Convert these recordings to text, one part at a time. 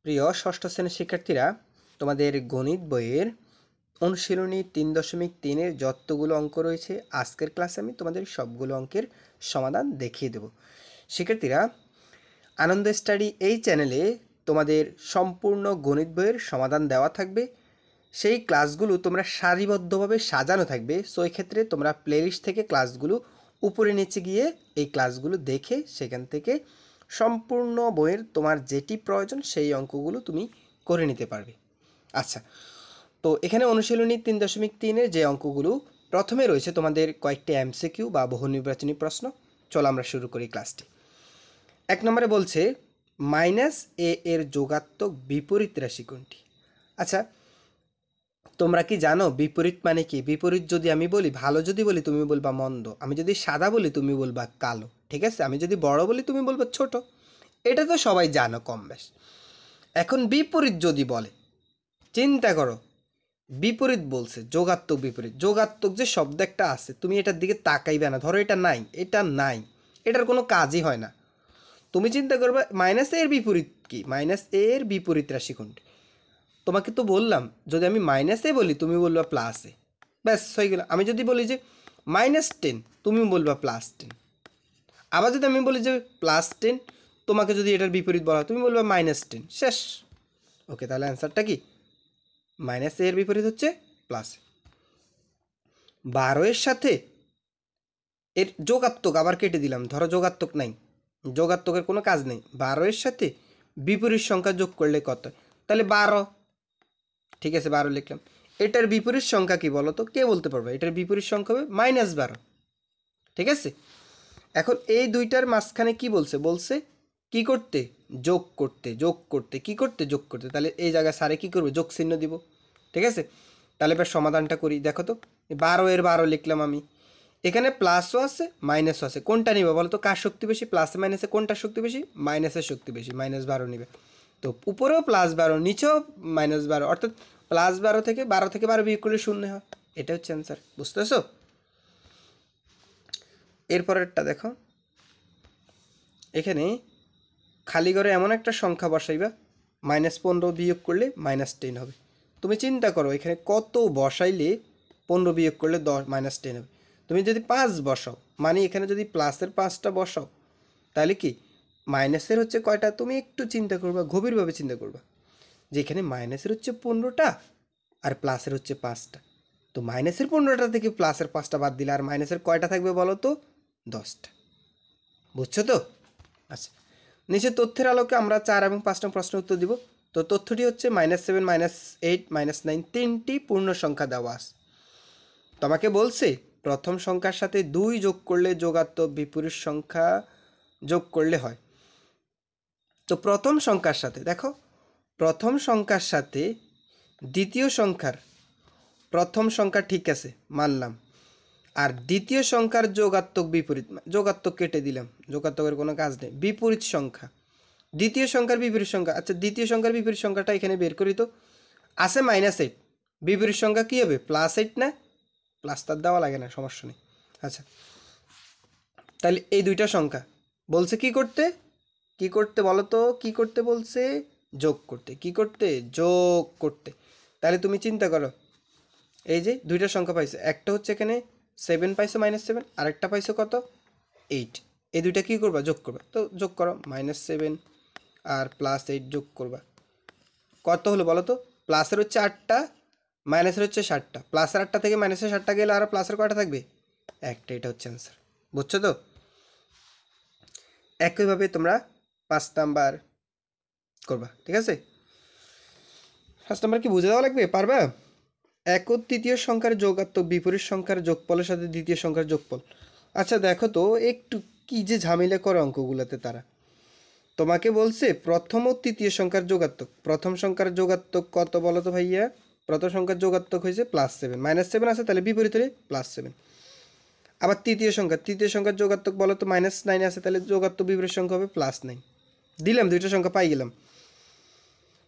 প্রিয় ষষ্ঠ শ্রেণীর শিক্ষার্থীরা, তোমাদের গণিত বইয়ের অনুশীলনী 3.3-এর যতগুলো অঙ্ক রয়েছে আজকের ক্লাসে আমি তোমাদের সবগুলো অঙ্কের সমাধান দেখিয়ে দেব। শিক্ষার্থীরা, আনন্দ স্টাডি এই চ্যানেলে তোমাদের সম্পূর্ণ গণিত বইয়ের সমাধান দেওয়া থাকবে। সেই ক্লাসগুলো তোমরা সারিবদ্ধভাবে সাজানো থাকবে। সো এক্ষেত্রে তোমরা প্লেলিস্ট থেকে ক্লাসগুলো উপরে নিচে গিয়ে এই ক্লাসগুলো দেখে সেখান থেকে সম্পূর্ণ বইয়ের তোমার যেটি প্রয়োজন সেই অঙ্কগুলো তুমি করে নিতে পারবে। আচ্ছা, তো এখানে অনুশীলনী 3.3-এর যে অঙ্কগুলো প্রথমে রয়েছে তোমাদের কয়েকটি এমসিকিউ বা বহু নির্বাচনী প্রশ্ন। চলো আমরা শুরু করি ক্লাসটি। 1 নম্বরে বলছে -a এর যোগাত্মক বিপরীত রাশি কোনটি? আচ্ছা, তোমরা কি জানো বিপরীত মানে কি? বিপরীত যদি আমি বলি, ভালো যদি বলি তুমি বলবা মন্দ, আমি যদি সাদা বলি তুমি বলবা কালো, ঠিক আছে? আমি যদি বড় বলি তুমি বলবা ছোট। এটা তো সবাই জানো কম বেশ। এখন বিপরীত যদি বলে, চিন্তা করো, বিপরীত বলছে, যোগাত্মক বিপরীত। যোগাত্মক যে শব্দ একটা আছে, তুমি এটার দিকে তাকাইবে না। ধরো এটা নাই, এটা নাই, এটার কোনো কাজই হয় না। তুমি চিন্তা করবে -a এর বিপরীত কি? -a এর বিপরীত রাশি কোনটি? তোমাকে তো বললাম, যদি আমি -a বলি তুমি বলবা +a, ব্যাস হয়ে গেল। আমি যদি বলি যে -10 তুমি বলবা +10। আবার যদি আমি বলি যে +10, তোমাকে যদি এটার বিপরীত বলা তুমি বলবা -10, শেষ। ওকে, তাহলে অ্যান্সারটা কি? -a এর বিপরীত হচ্ছে +a। 12 এর সাথে এর যোগাত্মক আবার কেটে দিলাম। ধরো যোগাত্মক নাই, যোগাত্মকের কোনো কাজ নেই। 12 এর সাথে বিপরীত সংখ্যা যোগ করলে কত? তাহলে 12। ঠিক আছে, 12 লিখলাম। এটার বিপরীত সংখ্যা কি বলো তো? কে বলতে পারবে? এটার বিপরীত সংখ্যা হবে -12। ঠিক আছে, এখন এই দুইটার মাঝখানে কি বলছে? বলছে কি করতে? যোগ করতে। যোগ করতে কি করতে? যোগ করতে। তাহলে এই জায়গায় স্যারে কি করবে? যোগ চিহ্ন দিব। ঠিক আছে, তাহলে এবার সমাধানটা করি। দেখো তো, 12 এর 12 লিখলাম আমি। এখানে প্লাসও আছে মাইনাসও আছে, কোনটা নিবে বলো তো? কার শক্তি বেশি? প্লাসে মাইনাসে কোনটা শক্তি বেশি? মাইনাসের শক্তি বেশি, -12 নিবে। তো উপরেও +12, নিচেও -12, অর্থাৎ +12 থেকে 12 বিয়োগ করলে 0 হয়। এটা হচ্ছে অ্যান্সার। বুঝতেছো? এরপরেরটা দেখো, এখানে খালি ঘরে এমন একটা সংখ্যা বসাইবা, -15 বিয়োগ করলে -10 হবে। তুমি চিন্তা করো এখানে কত বসাইলে 15 বিয়োগ করলে -10 হবে। তুমি যদি 5 বসাও, মানে এখানে যদি প্লাসের 5টা বসাও, তাহলে কি মাইনাসের হচ্ছে কয়টা? তুমি একটু চিন্তা করবা, গভীরভাবে চিন্তা করবা যে এখানে মাইনাসের হচ্ছে 15টা আর প্লাসের হচ্ছে 5টা। তো মাইনাসের 15টা থেকে প্লাসের 5টা বাদ দিলে আর মাইনাসের কয়টা থাকবে বলো তো? 10টা। বুঝছো তো? আচ্ছা, নিচে তথ্যের আলোকে আমরা 4 এবং 5 নং প্রশ্নের উত্তর দিব। তো তথ্যটি হচ্ছে -7, -8, -9 তিনটি পূর্ণ সংখ্যা দেওয়া আছে। তোমাকে বলছে প্রথম সংখ্যার সাথে 2 যোগ করলে যোগাত্মক বিপরীত সংখ্যা যোগ করলে হয়। তো প্রথম সংখ্যার সাথে দেখো, প্রথম সংখ্যার সাথে দ্বিতীয় সংখ্যার, প্রথম সংখ্যা ঠিক আছে মানলাম, আর দ্বিতীয় সংখ্যার যোগাত্মক বিপরীত, যোগাত্মক কেটে দিলাম, যোগাত্মকের কোনো কাজ নেই। বিপরীত সংখ্যা, দ্বিতীয় সংখ্যার বিপরীত সংখ্যা। আচ্ছা, দ্বিতীয় সংখ্যার বিপরীত সংখ্যাটা এখানে বের করি তো। আছে -8, বিপরীত সংখ্যা কী হবে? +8 না? প্লাস তার দেওয়া লাগে না, সমস্যা নেই। আচ্ছা, তাহলে এই দুইটা সংখ্যা বলছে কি করতে? কি করতে বলো তো? কি করতে বলছে? যোগ করতে। কি করতে? যোগ করতে। তাহলে তুমি চিন্তা করো, এই যে দুইটা সংখ্যা পাইছো, একটা হচ্ছে এখানে 7 পাইছো, -7, আরেকটা পাইছো কত? 8। এই দুইটা কি করবা? যোগ করবা। তো যোগ করো, -7 আর +8 যোগ করবা। কত হলো বলো তো? প্লাসের হচ্ছে 8টা, মাইনাসের হচ্ছে 7টা। প্লাসের 8টা থেকে মাইনাসের 7টা গেলে আর প্লাসের কয়টা থাকবে? একটা। এটা হচ্ছে অ্যান্সার। বুঝছো তো? একইভাবে তোমরা 5 নাম্বার করবা। ঠিক আছে, 5 নাম্বার কি বুঝে দেওয়া লাগবে? পারবা? এক ও তৃতীয় সংখ্যার যোগাত্মক বিপরীত সংখ্যার যোগফলের সাথে দ্বিতীয় সংখ্যার যোগফল। আচ্ছা দেখো তো, একটু কি যে ঝামেলা করে অঙ্কগুলোতে তারা। তোমাকে বলছে প্রথম ও তৃতীয় সংখ্যার যোগাত্মক। প্রথম সংখ্যার যোগাত্মক কত বলো তো ভাইয়া? প্রথম সংখ্যার যোগাত্মক হয়েছে +7, -7 আছে, তাহলে বিপরীত হলে +7। আবার তৃতীয় সংখ্যার যোগাত্মক বলো তো -9 আছে, তাহলে যোগাত্মক বিপরীত সংখ্যা হবে +9। দিলাম, দুইটা সংখ্যা পাই গেলাম।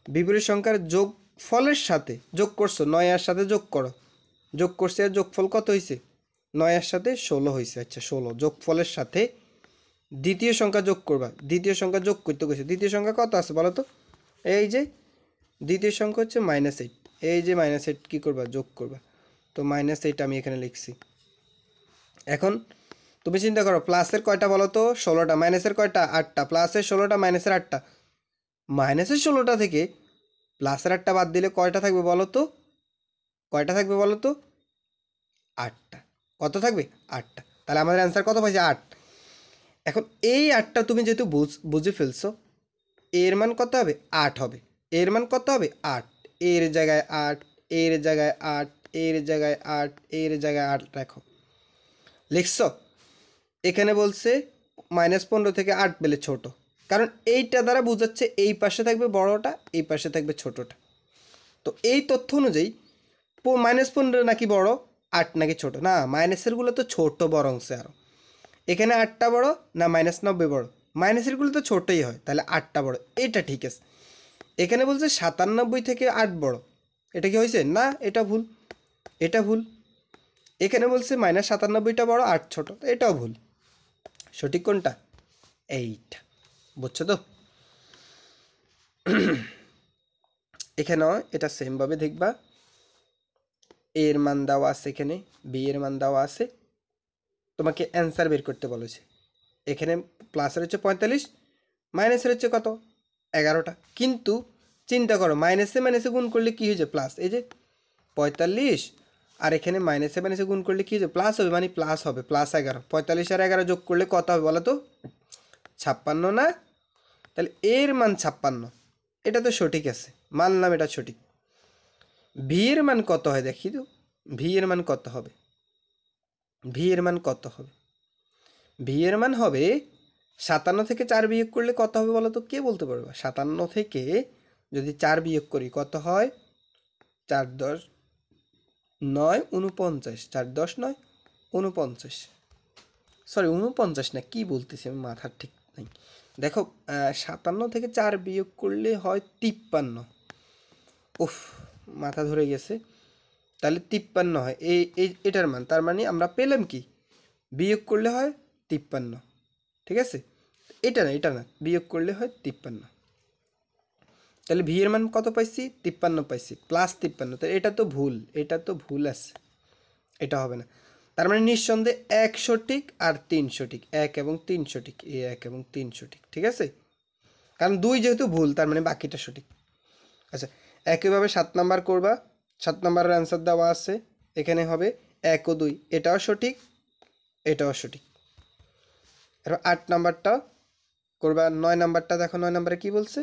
বিপরীত সংখ্যার যোগ ফলের সাথে যোগ করছো, 9 এর সাথে যোগ করো। যোগ করছে, আর যোগফল কত হয়েছে? 9 এর সাথে 16 হয়েছে। আচ্ছা, 16 যোগফলের সাথে দ্বিতীয় সংখ্যা যোগ করবা। দ্বিতীয় সংখ্যা যোগ করতে গেছে, দ্বিতীয় সংখ্যা কত আছে বলো তো? এই যে দ্বিতীয় সংখ্যা হচ্ছে -8, এই যে -8 কী করবা, যোগ করবা। তো -8 আমি এখানে লিখছি। এখন তুমি চিন্তা করো, প্লাসের কয়টা বলো তো? 16টা। মাইনাসের কয়টা? 8টা। প্লাসের 16টা, মাইনাসের 8টা। মাইনাসের 16টা থেকে প্লাসের 8টা বাদ দিলে কয়টা থাকবে বলো তো? কয়টা থাকবে বলো তো? 8টা। কত থাকবে? 8টা। তাহলে আমাদের অ্যান্সার কত পাইছে? 8। এখন এই 8টা তুমি যেহেতু বুঝে ফেলছো, এর মান কত হবে? 8 হবে। এর মান কত হবে? 8। এর জায়গায় 8, এর জায়গায় 8, এর জায়গায় 8, এর জায়গায় 8 রাখো। লিখছো? এখানে বলছে -15 থেকে 8 পেলে ছোট, কারণ এইটা দ্বারা বোঝাচ্ছে এই পাশে থাকবে বড়টা, এই পাশে থাকবে ছোটটা। তো এই তথ্য অনুযায়ী -15 নাকি বড়, 8 নাকি ছোট? না, মাইনাসেরগুলো তো ছোট বরংসে আরও। এখানে 8টা বড় না -90 বড়? মাইনাসেরগুলো তো ছোটই হয়, তাহলে 8টা বড়, এটা ঠিক আছে। এখানে বলছে 97 থেকে 8 বড়, এটা কি হয়েছে? না, এটা ভুল, এটা ভুল। এখানে বলছে -97টা বড়, 8 ছোট, এটাও ভুল। সঠিক কোনটা? এইটা। বুঝছো তো? এখানেও এটা সেমভাবে দেখবা, এর মান দেওয়া আছে, এখানে বি এর মান দেওয়া আছে, তোমাকে অ্যান্সার বের করতে বলেছে। এখানে প্লাসের হচ্ছে 45, মাইনাসের হচ্ছে কত? 11টা। কিন্তু চিন্তা করো, মাইনাসে মাইনাসে গুণ করলে কী হয়েছে? প্লাস। এই যে 45, আর এখানে মাইনাসে মাইনাসে গুণ করলে কী হয়েছে? প্লাস হবে, মানে প্লাস হবে, +11। 45 আর 11 যোগ করলে কত হবে বলো তো? 56 না? তাহলে এর মান 56, এটা তো সঠিক আছে, মানলাম এটা সঠিক। ভি এর মান কত হয় দেখি তো? ভি এর মান কত হবে? ভি এর মান কত হবে? ভি এর মান হবে 57 থেকে 4 বিয়োগ করলে কত হবে বলো তো? কে বলতে পারবে? 57 থেকে যদি 4 বিয়োগ করি কত হয়? 4 10 9 49, 4 10 9 49, সরি 49 না, কি বলতেছি আমি, মাথার ঠিক নাই। দেখো 57 থেকে 4 বিয়োগ করলে হয় 53। উফ, মাথা ধরে গেছে। তাহলে 53 হয় এটার মান। তার মানে আমরা পেলাম কি? বিয়োগ করলে হয় 53, ঠিক আছে? এটা না, এটা না, বিয়োগ করলে হয় 53। তাহলে ভি এর মান কত পাইছি? 53 পাইছি, +53। তো এটা তো ভুল, এটা তো ভুল আছে, এটা হবে না। তার মানে নিঃসন্দেহে 1 সঠিক আর 3 সঠিক, 1 এবং 3 সঠিক, 1 এবং 3 সঠিক, ঠিক আছে? কারণ 2 যেহেতু ভুল, তার মানে বাকিটা সঠিক। আচ্ছা, একইভাবে 7 নাম্বার করবা। 7 নাম্বারের অ্যান্সার দেওয়া আছে, এখানে হবে 1 ও 2, এটাও সঠিক, এটাও সঠিক। এবার 8 নাম্বারটা করবা। 9 নাম্বারটা দেখো, 9 নাম্বারে কি বলছে?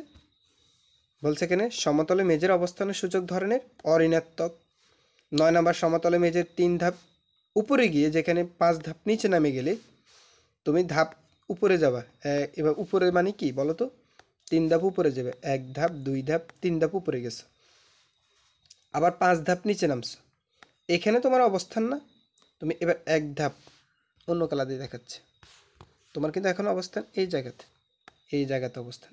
বলছে এখানে সমতলে মেজের অবস্থানের সূচক ধরনের অঋণাত্মক। 9 নাম্বার, সমতলে মেজের 3 ধাপ উপরে গিয়ে যেখানে 5 ধাপ নিচে নামে গেলে তুমি ধাপ উপরে যাবা। এবার উপরে মানে কি বলো তো? 3 ধাপ উপরে যাবে, 1 ধাপ 2 ধাপ 3 ধাপ উপরে গেছো, আবার 5 ধাপ নিচে নামছো। এখানে তোমার অবস্থান না, তুমি এবার 1 ধাপ অন্য কালার দিয়ে দেখাচ্ছে, তোমার কিন্তু এখন অবস্থান এই জায়গাতে, এই জায়গাতে অবস্থান।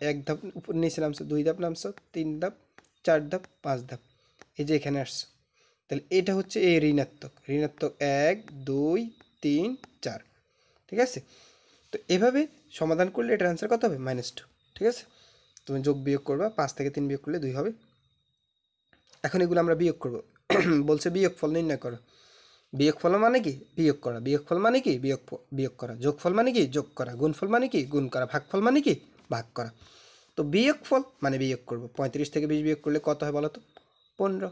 1 ধাপ উপর নিচে নামছো, 2 ধাপ নামছো, 3 ধাপ 4 ধাপ 5 ধাপ, এই যে এখানে আসছো। তাহলে এটা হচ্ছে এই ঋণাত্মক, ঋণাত্মক 1 2 3 4, ঠিক আছে? তো এভাবে সমাধান করলে এটার অ্যান্সার কত হবে? -2, ঠিক আছে? তুমি যোগ বিয়োগ করবা, 5 থেকে 3 বিয়োগ করলে 2 হবে। এখন এগুলো আমরা বিয়োগ করব। বলছে বিয়োগফল নির্ণয় করো। বিয়োগফল মানে কি? বিয়োগ করা। বিয়োগফল মানে কি? বিয়োগ করা। যোগফল মানে কি? যোগ করা। গুণফল মানে কি? গুণ করা। ভাগফল মানে কি? ভাগ করা। তো বিয়োগফল মানে বিয়োগ করব। 35 থেকে 20 বিয়োগ করলে কত হয় বলো তো? 15।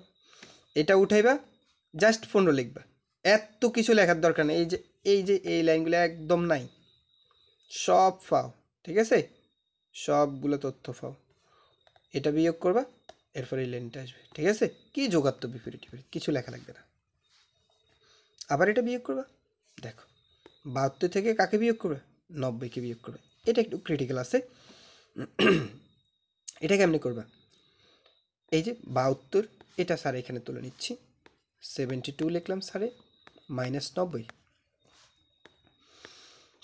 এটা উঠাইবা, জাস্ট 15 লিখবা। এত কিছু লেখার দরকার নেই। এই যে এই লাইনগুলো একদম নাই, সব ফাও, ঠিক আছে? সবগুলো তথ্য ফাও। এটা বিয়োগ করবা, এরপর এই লাইনটা আসবে, ঠিক আছে? কি যোগাত্ম বিপরীত কিছু লেখা লাগবে না। আবার এটা বিয়োগ করবা, দেখো 72 থেকে কাকে বিয়োগ করবে? 90কে বিয়োগ করবে। এটা একটু ক্রিটিক্যাল আছে। এটা কেমনি করবা? এই যে 72, এটা স্যার এখানে তুলে নিচ্ছি, 72 লিখলাম স্যারে, -90।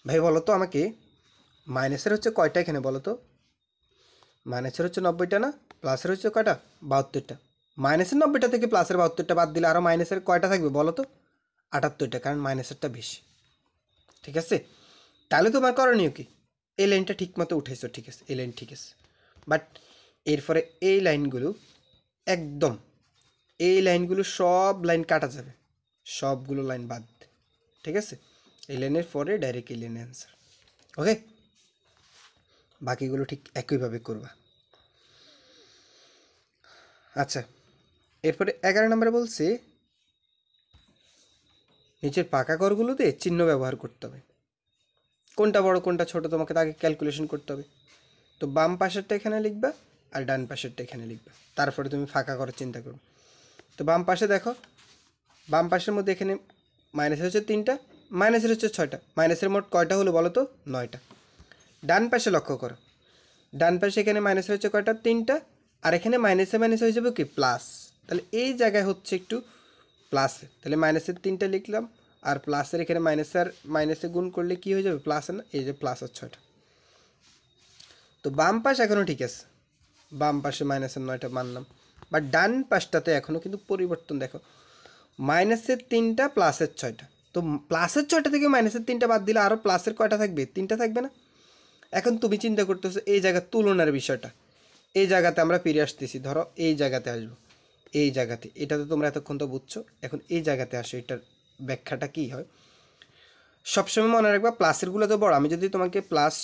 ভাই বলো তো আমাকে, মাইনাসের হচ্ছে কয়টা এখানে বলো তো? মাইনাসের হচ্ছে 90টা না? প্লাসের হচ্ছে কয়টা? 72টা। মাইনাসের 90টা থেকে প্লাসের 72টা বাদ দিলে আরও মাইনাসের কয়টা থাকবে বলো তো? 78টা, কারণ মাইনাসেরটা বেশি, ঠিক আছে? তাহলে তোমার করণীয় কি? এই লাইনটা ঠিক মতো উঠেছো, ঠিক আছে, এই লাইন ঠিক আছে, বাট এরপরে এই লাইনগুলো একদম এই লাইনগুলো সব লাইন কাটা যাবে, সবগুলো লাইন বাদ, ঠিক আছে? এই লাইনের পরে ডাইরেক্ট এই লাইনের অ্যান্সার। ওকে, বাকিগুলো ঠিক একইভাবে করবা। আচ্ছা, এরপরে 11 নম্বরে বলছে নিচের পাকা ঘরগুলোতে চিহ্ন ব্যবহার করতে হবে। কোনটা বড় কোনটা ছোট তোমাকে তাকে ক্যালকুলেশন করতে হবে। তো বাম পাশেরটা এখানে লিখবা আর ডান পাশেরটা এখানে লিখবা, তারপরে তুমি ফাঁকা করার চিন্তা করবে। তো বাম পাশে দেখো, বাম পাশের মধ্যে এখানে মাইনাসের হচ্ছে 3টা, মাইনাসের হচ্ছে 6টা, মাইনাসের মোট কয়টা হলো বলো তো? 9টা। ডান পাশে লক্ষ্য করো, ডান পাশে এখানে মাইনাসের হচ্ছে কয়টা? 3টা, আর এখানে মাইনাসে মাইনাসে হয়ে যাবে কি প্লাস, তাহলে এই জায়গায় হচ্ছে একটু প্লাসে, তাহলে মাইনাসের 3টা লিখলাম, আর প্লাসের এখানে মাইনাসের মাইনাসে গুণ করলে কি হয়ে যাবে? প্লাস, না? এই যে প্লাস আর 6টা। তো বাম পাশ এখনও ঠিক আছে, বাম পাশে মাইনাসের 9টা মানলাম, বাট ডান পাশটাতে এখনও কিন্তু পরিবর্তন দেখো, মাইনাসের 3টা প্লাসের 6টা। তো প্লাসের 6টা থেকে মাইনাসের 3টা বাদ দিলে আরও প্লাসের কয়টা থাকবে? 3টা থাকবে না? এখন তুমি চিন্তা করতেছো এই জায়গার তুলনার বিষয়টা, এই জায়গাতে আমরা ফিরে আসতেছি, ধরো এই জায়গাতে আসবো, এই জায়গাতে, এটা তো তোমরা এতক্ষণ তো বুঝছো, এখন এই জায়গাতে আসো, এটার ব্যাখ্যাটা কী হয় সবসময় মনে রাখবা, প্লাসেরগুলো তো বড়। আমি যদি তোমাকে প্লাস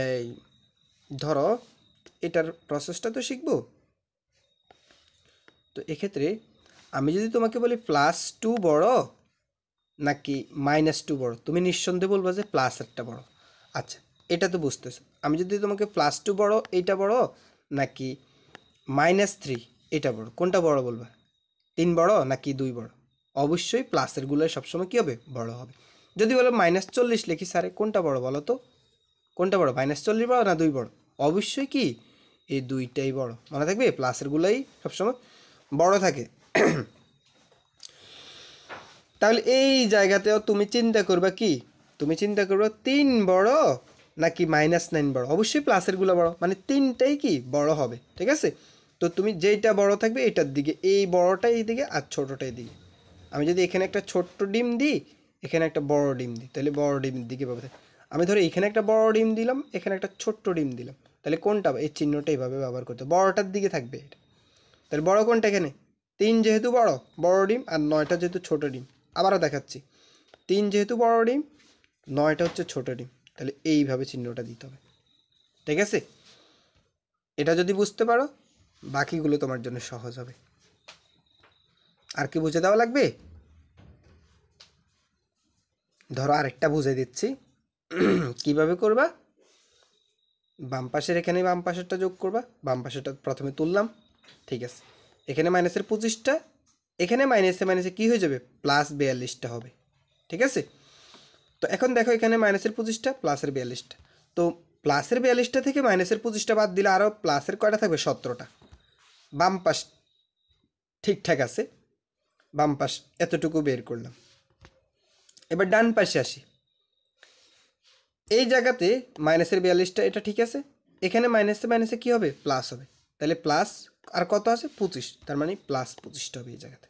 এই ধরো এটার প্রসেসটা তো শিখবো, তো এক্ষেত্রে আমি যদি তোমাকে বলি +2 বড় নাকি -2 বড়, তুমি নিঃসন্দেহে বলবো যে প্লাসেরটা বড়। আচ্ছা, এটা তো বুঝতেছো। আমি যদি তোমাকে +2 বড় এইটা বড় নাকি -3 এটা বড়, কোনটা বড় বলবা? 3 বড় নাকি 2 বড়? অবশ্যই প্লাসেরগুলো সবসময় কী হবে? বড় হবে। যদি বলো -40 লিখি স্যারে, কোনটা বড় বলো তো? কোনটা বড়? -40 বড় না 2 বড়? অবশ্যই কি এই দুইটাই বড়। মনে থাকবে প্লাসেরগুলোই সবসময় বড় থাকে। তাহলে এই জায়গাতেও তুমি চিন্তা করবা কি? তুমি চিন্তা করবা 3 বড় নাকি -9 বড়? অবশ্যই প্লাসেরগুলো বড়, মানে 3টাই কি বড় হবে, ঠিক আছে? তো তুমি যেইটা বড় থাকবে এটার দিকে, এই বড়টা এই দিকে আর ছোটটা এই দিকে। আমি যদি এখানে একটা ছোট্ট ডিম দিই, এখানে একটা বড় ডিম দিই, তাহলে বড় ডিমের দিকে পাবে। আমি ধরো এখানে একটা বড় ডিম দিলাম, এখানে একটা ছোট্ট ডিম দিলাম, তাহলে কোনটা? এই চিহ্নটা এইভাবে ব্যবহার করতে, বড়টার দিকে থাকবে এটা। তাহলে বড় কোনটা এখানে? 3 যেহেতু বড়, বড় ডিম, আর 9টা যেহেতু ছোট ডিম। আবারও দেখাচ্ছি, 3 যেহেতু বড় ডিম, 9টা হচ্ছে ছোট ডিম, তাহলে এইভাবে চিহ্নটা দিতে হবে, ঠিক আছে? এটা যদি বুঝতে পারো, বাকিগুলো তোমার জন্য সহজ হবে। আর কি বুঝে দেওয়া লাগবে? ধরো আরেকটা বুঝে দিচ্ছি। কিভাবে করবা? বাম পাশের এখানে বাম পাশেরটা যোগ করবা, বাম পাশেরটা প্রথমে তুললাম, ঠিক আছে? এখানে -25টা, এখানে মাইনাসে মাইনাসে কী হয়ে যাবে? +42টা হবে, ঠিক আছে? তো এখন দেখো এখানে -25টা প্লাসের 42টা, তো প্লাসের 42টা থেকে -25টা বাদ দিলে আরও প্লাসের কয়টা থাকবে? 17টা। বাম পাশ ঠিকঠাক আছে, বাম পাশ এতটুকু বের করলাম। এবার ডান পাশে আসি, এই জায়গাতে মাইনাসের 42টা, এটা ঠিক আছে। এখানে মাইনাসে মাইনাসে কী হবে? প্লাস হবে, তাহলে প্লাস আর কত আছে? 25, তার মানে +25টা হবে এই জায়গাতে।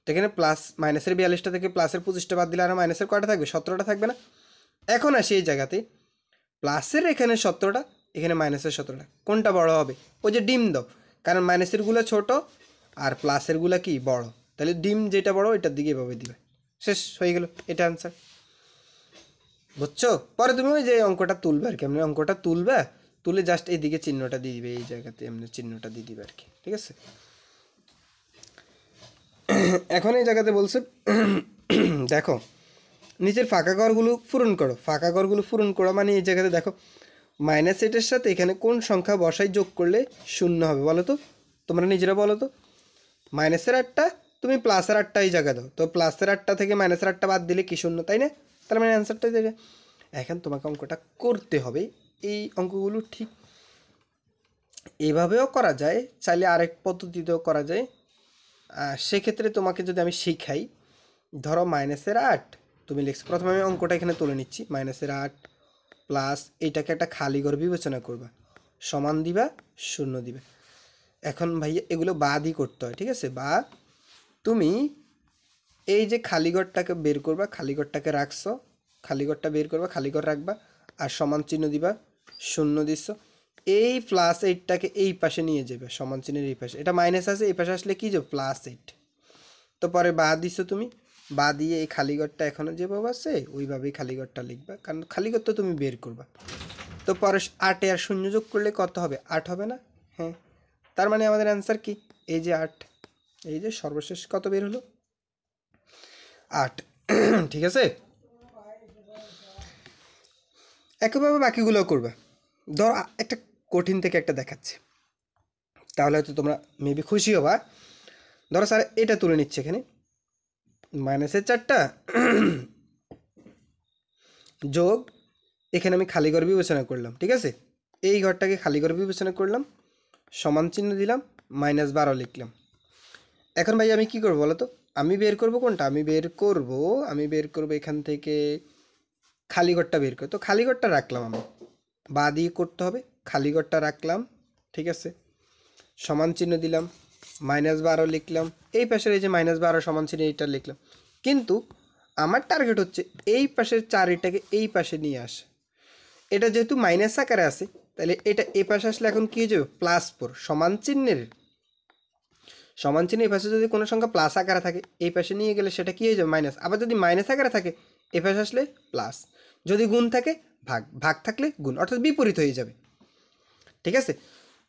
তো এখানে প্লাস মাইনাসের 42টা থেকে প্লাসের 25টা বাদ দিলে আর মাইনাসের কয়টা থাকবে? 17টা থাকবে না? এখন আসি এই জায়গাতে, প্লাসের এখানে 17টা, এখানে মাইনাসের 17টা, কোনটা বড় হবে? ওই যে ডিম দাও, কারণ মাইনাসেরগুলো ছোট আর প্লাসেরগুলো কি বড়, তাহলে ডিম যেটা বড় এটার দিকে এভাবে দিবে। শেষ হয়ে গেল, এটা আনসার। বুঝছো? পরে তুমি ওই যে অঙ্কটা তুলবে আর কি, এমনি অঙ্কটা তুলবে, তুলে জাস্ট এইদিকে চিহ্নটা দিয়ে দিবে, এই জায়গাতে এমনি চিহ্নটা দিয়ে দিবে আর কি, ঠিক আছে? এখন এই জায়গাতে বলছে দেখো নিচের ফাঁকা ঘরগুলো পূরণ করো। ফাঁকা ঘরগুলো পূরণ করা মানে এই জায়গাতে দেখো -8-এর সাথে এখানে কোন সংখ্যা বসাই যোগ করলে 0 হবে বলো তো? তোমরা নিজেরা বলো তো। -8টা তুমি +8টা এই জায়গা দাও, তো +8টা থেকে -8টা বাদ দিলে কি 0, তাই না? তার মানে অ্যান্সারটাই দেবে। এখন তোমাকে অঙ্কটা করতে হবে। এই অঙ্কগুলো ঠিক এভাবেও করা যায়, চাইলে আরেক পদ্ধতিতেও করা যায়। সেক্ষেত্রে তোমাকে যদি আমি শিখাই, ধরো -8 তুমি লিখছো, প্রথমে আমি অঙ্কটা এখানে তুলে নিচ্ছি, -8 প্লাস এইটাকে একটা খালি ঘর বিবেচনা করবা, সমান দিবা, 0 দিবে। এখন ভাইয়া এগুলো বাদই করতে হয়, ঠিক আছে? বা তুমি এই যে খালি ঘরটাকে বের করবা, খালি ঘরটাকে রাখছো, খালি ঘরটা বের করবা, খালি ঘর রাখবা, আর সমান চিহ্ন দিবা, 0 দিচ্ছ। এই প্লাস এইটটাকে এই পাশে নিয়ে যাবে, সমান চিহ্নের এই পাশে, এটা মাইনাস আছে, এই পাশে আসলে কি যাবে প্লাস এইট। তো পরে বা দিছো তুমি, বা দিয়ে এই খালিঘরটা এখনো যেভাবে আছে ওইভাবেই খালিঘরটা লিখবা, কারণ খালিঘর তো তুমি বের করবা। তো পরে 8 আর 0 যোগ করলে কত হবে? 8 হবে না? হ্যাঁ, তার মানে আমাদের অ্যান্সার কি? এই যে 8, এই যে সর্বশেষ কত বের হলো? 8। ঠিক আছে, একইভাবে বাকিগুলো করবা। ধর একটা কঠিন থেকে একটা দেখাচ্ছে, তাহলে হয়তো তোমরা মেবি খুশি হবা। ধরো স্যার এটা তুলে নিচ্ছে, এখানে মাইনাসের 4টা যোগ, এখানে আমি খালি ঘর বিবেচনা করলাম, ঠিক আছে, এই ঘরটাকে খালি ঘর বিবেচনা করলাম, সমান চিহ্ন দিলাম, -12 লিখলাম। এখন ভাই আমি কি করবো বলো তো? আমি বের করব কোনটা? আমি বের করব এখান থেকে খালি ঘরটা বের করো। তো খালি ঘরটা রাখলাম, আমি বা দিয়ে করতে হবে, খালি ঘরটা রাখলাম, ঠিক আছে, সমান চিহ্ন দিলাম, -12 লিখলাম, এই পাশের এই যে -12 সমান চিহ্ন এইটা লিখলাম। কিন্তু আমার টার্গেট হচ্ছে এই পাশের 4 এটাকে এই পাশে নিয়ে আসা। এটা যেহেতু মাইনাস আকারে আছে, তাহলে এটা এই পাশে আসলে এখন কি হয়ে যাবে? +4 সমান চিহ্ন এই পাশে যদি কোনো সংখ্যা প্লাস আকারে থাকে, এই পাশে নিয়ে গেলে সেটা কি হয়ে যাবে? মাইনাস। আবার যদি মাইনাস আকারে থাকে, এই পাশে আসলে প্লাস। যদি গুণ থাকে ভাগ, ভাগ থাকলে গুণ, অর্থাৎ বিপরীত হয়ে যাবে। ঠিক আছে,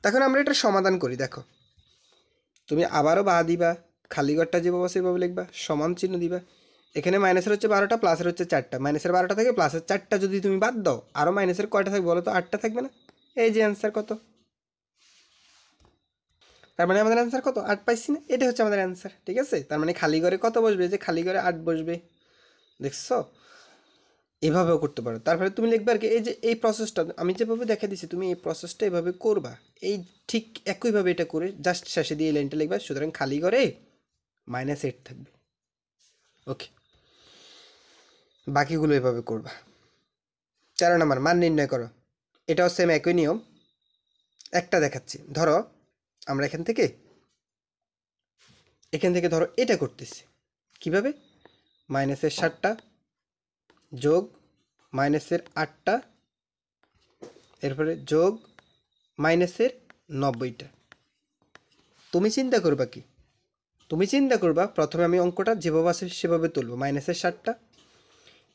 তখন আমরা এটা সমাধান করি। দেখো, তুমি আবারও বা দিবা, খালি ঘরটা যেভাবে সেভাবে লিখবা, সমান চিহ্ন দিবা। এখানে মাইনাসের হচ্ছে 12টা, প্লাসের হচ্ছে 4টা, মাইনাসের 12টা থেকে প্লাসের 4টা যদি তুমি বাদ দাও, আরও মাইনাসের কয়টা থাকবে বলো তো? 8টা থাকবে না? এই যে অ্যান্সার কত? তার মানে আমাদের অ্যান্সার কত? 8 পাইছি না? এটা হচ্ছে আমাদের অ্যান্সার। ঠিক আছে, তার মানে খালি ঘরে কত বসবে? যে খালি ঘরে 8 বসবে। দেখছো, এভাবেও করতে পারো। তারপরে তুমি লিখবে আর কি, এই যে এই প্রসেসটা আমি যেভাবে দেখা দিচ্ছি, তুমি এই প্রসেসটা এভাবে করবা, এই ঠিক একইভাবে এটা করে জাস্ট শেষে দিয়ে এই লাইনটা লিখবা। সুতরাং খালি ঘরে -8 থাকবে। ওকে, বাকিগুলো এভাবে করবা। 4 নাম্বার মান নির্ণয় করো। এটাও সেম একই নিয়ম। একটা দেখাচ্ছি, ধরো আমরা এখান থেকে ধরো এটা করতেছি কিভাবে? মাইনাসের 7টা যোগ মাইনাসের 8টা, এরপরে যোগ মাইনাসের 90টা। তুমি চিন্তা করবা কি? তুমি চিন্তা করবা প্রথমে আমি অঙ্কটা যেভাবে আছে সেভাবে তুলবো। মাইনাসের 7টা,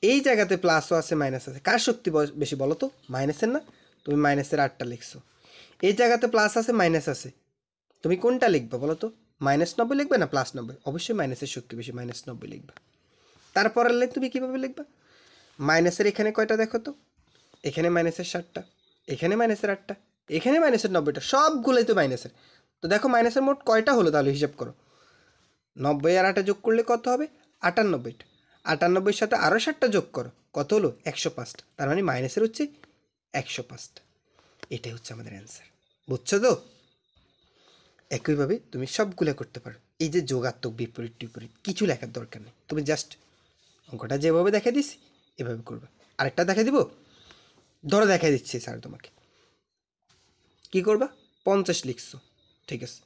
এই জায়গাতে প্লাসও আছে মাইনাস আছে, কার শক্তি বেশি বলো তো? মাইনাসের না? তুমি মাইনাসের 8টা লিখছো। এই জায়গাতে প্লাস আছে মাইনাস আছে, তুমি কোনটা লিখবা বলো তো? -90 লিখবে না +90? অবশ্যই মাইনাসের শক্তি বেশি, -90 লিখবা। তারপরের লাইন তুমি কীভাবে লিখবা? মাইনাসের এখানে কয়টা দেখো তো? এখানে মাইনাসের 7টা, এখানে মাইনাসের 8টা, এখানে মাইনাসের 90টা, সবগুলোই তো মাইনাসের। তো দেখো মাইনাসের মোট কয়টা হলো তাহলে হিসাব করো। 90 আর 8 যোগ করলে কত হবে? 98টা। 98-এর সাথে আরও 7টা যোগ করো, কত হলো? 105টা। তার মানে মাইনাসের হচ্ছে 105টা। এটাই হচ্ছে আমাদের অ্যান্সার। বুঝছো তো? একইভাবে তুমি সবগুলো করতে পারো। এই যে যোগাত্মক, বিপরীত টিপরীত কিছু লেখার দরকার নেই, তুমি জাস্ট অঙ্কটা যেভাবে দেখা দিস এভাবে করবে। আরেকটা দেখা দিব, ধরো দেখা দিচ্ছি স্যার তোমাকে, কি করবা? 50 লিখছো, ঠিক আছে,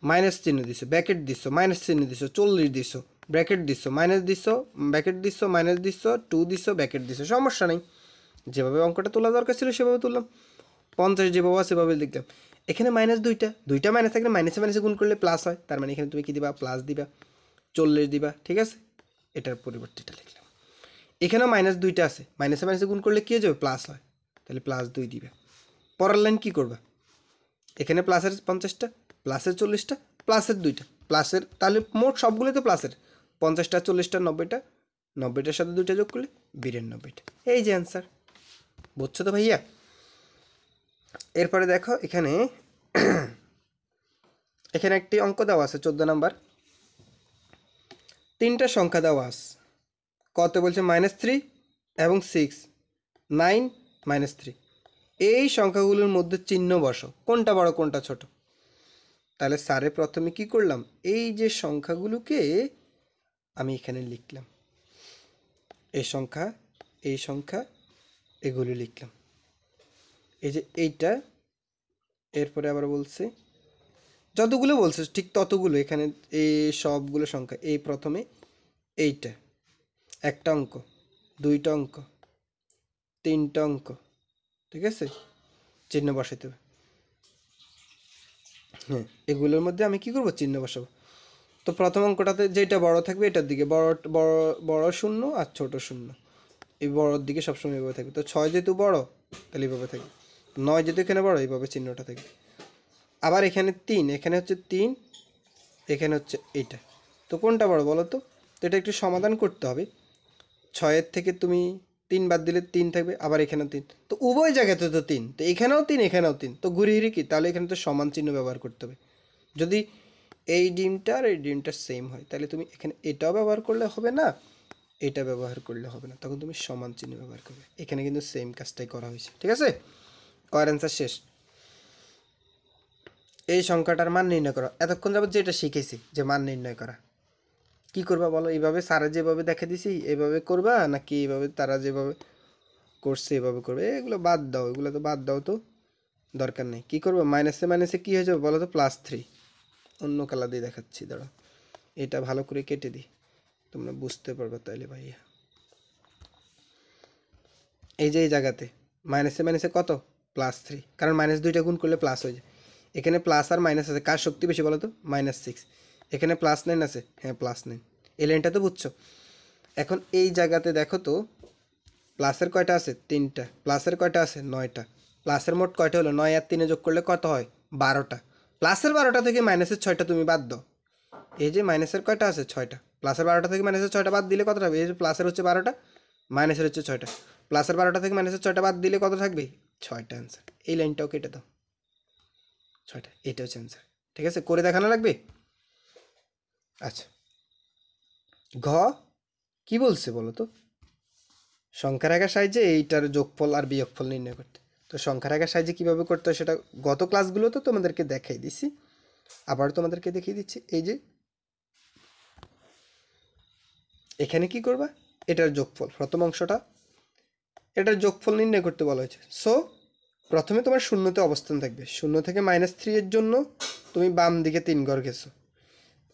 মাইনাস চিহ্ন দিছো, ব্র্যাকেট দিছো, মাইনাস চিহ্ন দিছো, 40 দিছো, ব্র্যাকেট দিছো, মাইনাস দিছো, ব্র্যাকেট দিছো, মাইনাস দিছো, 2 দিছো, ব্র্যাকেট দিছো, সমস্যা নেই। যেভাবে অঙ্কটা তোলা দরকার ছিল সেভাবে তুললাম। 50 যেভাবে সেভাবে লিখলাম। এখানে মাইনাস দুইটা মাইনাস থাকলে মাইনাসে মাইনাসে গুণ করলে প্লাস হয়, তার মানে এখানে তুমি কি দিবা? প্লাস দিবা, 40 দিবা, ঠিক আছে, এটার পরিবর্তে এটা লিখলাম। এখানেও -2টা আছে, মাইনাসে মাইনাসে গুণ করলে কী হয়ে যাবে? প্লাস হয়, তাহলে +2 দিবে। পরের লাইন কী করবা? এখানে প্লাসের 50টা, প্লাসের 40টা, প্লাসের 2টা, প্লাসের, তাহলে মোট সবগুলোই তো প্লাসের। 50টা, 40টা, 90টা, 90টার সাথে 2টা যোগ করলে 92টা। এই যে অ্যান্সার। বুঝছো তো ভাইয়া? এরপরে দেখো এখানে একটি অঙ্ক দেওয়া আছে 14 নাম্বার, 3টা সংখ্যা দেওয়া আছে। কত বলছে? -3 এবং 6, 9, -3। এই সংখ্যাগুলোর মধ্যে চিহ্ন বসো, কোনটা বড় কোনটা ছোট। তাহলে স্যারে প্রথমে কি করলাম? এই যে সংখ্যাগুলোকে আমি এখানে লিখলাম, এই সংখ্যা, এই সংখ্যা, এগুলো লিখলাম, এই যে এইটা। এরপরে আবার বলছে যতগুলো বলছে ঠিক ততগুলো এখানে, এই সবগুলো সংখ্যা। এই প্রথমে এইটা একটা অঙ্ক, 2টা অঙ্ক, 3টা অঙ্ক, ঠিক আছে, চিহ্ন বসাইতে হবে। হ্যাঁ, এগুলোর মধ্যে আমি কি করব, চিহ্ন বসাবো। তো প্রথম অঙ্কটাতে যেটা বড় থাকবে এটার দিকে বড় বড় বড় শূন্য আর ছোট শূন্য, এই বড়োর দিকে সবসময় এইভাবে থাকবে। তো 6 যেহেতু বড় তাহলে এইভাবে থাকবে, 9 যেহেতু এখানে বড় এইভাবে চিহ্নটা থাকবে। আবার এখানে 3, এখানে হচ্ছে 3, এখানে হচ্ছে এইটা। তো কোনটা বড় বলো তো? তো এটা একটু সমাধান করতে হবে। 6-এর থেকে তুমি 3 বাদ দিলে 3 থাকবে, আবার এখানেও 3, তো উভয় জায়গাতে তো 3, তো এখানেও 3 এখানেও 3, তো ঘুরে ঘুরে কি, তাহলে এখানে তো সমান চিহ্ন ব্যবহার করতে হবে। যদি এই ডিমটা আর এই ডিমটা সেম হয় তাহলে তুমি এখানে এটাও ব্যবহার করলে হবে না, এটা ব্যবহার করলে হবে না, তখন তুমি সমান চিহ্ন ব্যবহার করবে। এখানে কিন্তু সেম কাজটাই করা হয়েছে, ঠিক আছে? কয়ের অ্যান্সার শেষ। এই সংখ্যাটার মান নির্ণয় করো। এতক্ষণ যাবত যেটা শিখেছি যে মান নির্ণয় করা, কি করবা বলো? এইভাবে স্যারা যেভাবে দেখে দিছি এইভাবে করবা, নাকি এইভাবে তারা যেভাবে করছে এভাবে করবে? এগুলো বাদ দাও, এগুলো তো বাদ দাও, তো দরকার নেই। কি করবো, মাইনাসে মাইনাসে কী হয়ে যাবে বলো তো? +3। অন্য কালার দিয়ে দেখাচ্ছি, দাঁড়াও, এটা ভালো করে কেটে দিই, তোমরা বুঝতে পারবে তাইলে ভাইয়া। এই যে এই জায়গাতে মাইনাসে মাইনাসে কত, +3, কারণ মাইনাস দুইটা গুণ করলে প্লাস হয়ে যায়। এখানে প্লাস আর মাইনাস আছে, কার শক্তি বেশি বলো তো? -6। এখানে +9 আছে, হ্যাঁ +9। এই লাইনটা তো বুঝছো। এখন এই জায়গাতে দেখো তো, প্লাসের কয়টা আছে? 3টা। প্লাসের কয়টা আছে? 9টা। প্লাসের মোট কয়টা হলো? 9 আর 3 যোগ করলে কত হয়? 12টা। প্লাসের 12টা থেকে মাইনাসের 6টা তুমি বাদ দাও। এই যে মাইনাসের কয়টা আছে? 6টা। প্লাসের 12টা থেকে মাইনাসের 6টা বাদ দিলে কত থাকবে? এই যে প্লাসের হচ্ছে 12টা, মাইনাসের হচ্ছে 6টা। প্লাসের 12টা থেকে মাইনাসের 6টা বাদ দিলে কত থাকবে? 6টা অ্যান্সার। এই লাইনটাও কেটে দাও, 6টা। এটা হচ্ছে অ্যান্সার, ঠিক আছে? করে দেখানো লাগবে। আচ্ছা, ঘ কি বলছে বলো তো? সংখ্যা রেখার সাহায্যে এইটার যোগফল আর বিয়োগফল নির্ণয় করতে। তো সংখ্যা রেখার সাহায্যে কীভাবে করতে হয় সেটা গত ক্লাসগুলো তো তোমাদেরকে দেখাই দিছি, আবার তোমাদেরকে দেখিয়ে দিচ্ছি। এই যে এখানে কি করবা, এটার যোগফল, প্রথম অংশটা, এটার যোগফল নির্ণয় করতে বলা হয়েছে। সো প্রথমে তোমার শূন্যতে অবস্থান থাকবে, 0 থেকে -3 এর জন্য তুমি বাম দিকে 3 ঘর গেছো,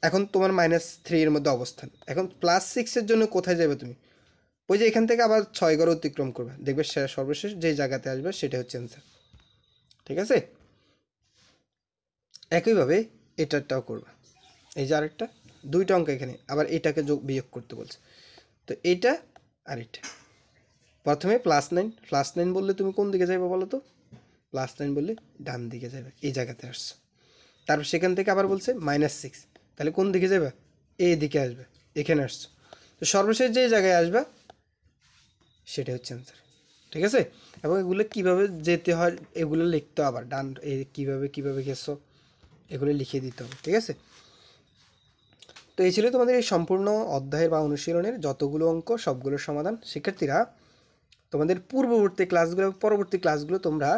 এখন তোমার -3 এর মধ্যে অবস্থান। এখন +6 এর জন্য কোথায় যাবে তুমি? ওই যে এখান থেকে আবার 6 ঘর অতিক্রম করবে, দেখবে সর্বশেষ যে জায়গাতে আসবে সেটা হচ্ছে অ্যান্সার, ঠিক আছে? একইভাবে এটারটাও করবা। এই যে আরেকটা, দুইটা অঙ্ক এখানে, আবার এটাকে যোগ বিয়োগ করতে বলছে। তো এইটা আর এটা, প্রথমে +9, +9 বললে তুমি কোন দিকে যাবে বলো তো? +9 বললে ডান দিকে যাবে, এই জায়গাতে আসছো। তারপর সেখান থেকে আবার বলছে -6, তাহলে কোন দিকে যাবে? এই দিকে আসবে, এখানে আসছো। তো সর্বশেষ যে জায়গায় আসবে সেটা হচ্ছে অ্যান্সার, ঠিক আছে? এবং এগুলো কীভাবে যেতে হয় এগুলো লিখতে, আবার ডান এই কীভাবে গেছো এগুলো লিখে দিতে হবে, ঠিক আছে? তো এই ছিল তোমাদের এই সম্পূর্ণ অধ্যায়ের বা অনুশীলনের যতগুলো অঙ্ক সবগুলোর সমাধান। শিক্ষার্থীরা, তোমাদের পরবর্তী ক্লাসগুলো তোমরা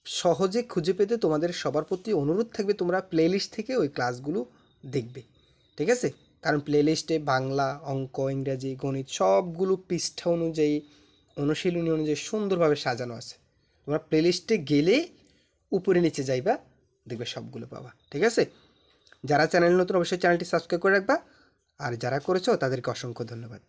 সহজে খুঁজে পেতে তোমাদের সবার প্রতি অনুরোধ থাকবে, তোমরা প্লেলিস্ট থেকে ওই ক্লাসগুলো দেখবে, ঠিক আছে? কারণ প্লেলিস্টে বাংলা, অঙ্ক, ইংরাজি, গণিত সবগুলো পৃষ্ঠা অনুযায়ী, অনুশীলনী অনুযায়ী সুন্দরভাবে সাজানো আছে। তোমরা প্লেলিস্টে গেলে উপরে নিচে যাইবা, দেখবে সবগুলো পাবা, ঠিক আছে? যারা চ্যানেল নতুন অবশ্যই চ্যানেলটি সাবস্ক্রাইব করে রাখবা, আর যারা করেছো তাদেরকে অসংখ্য ধন্যবাদ।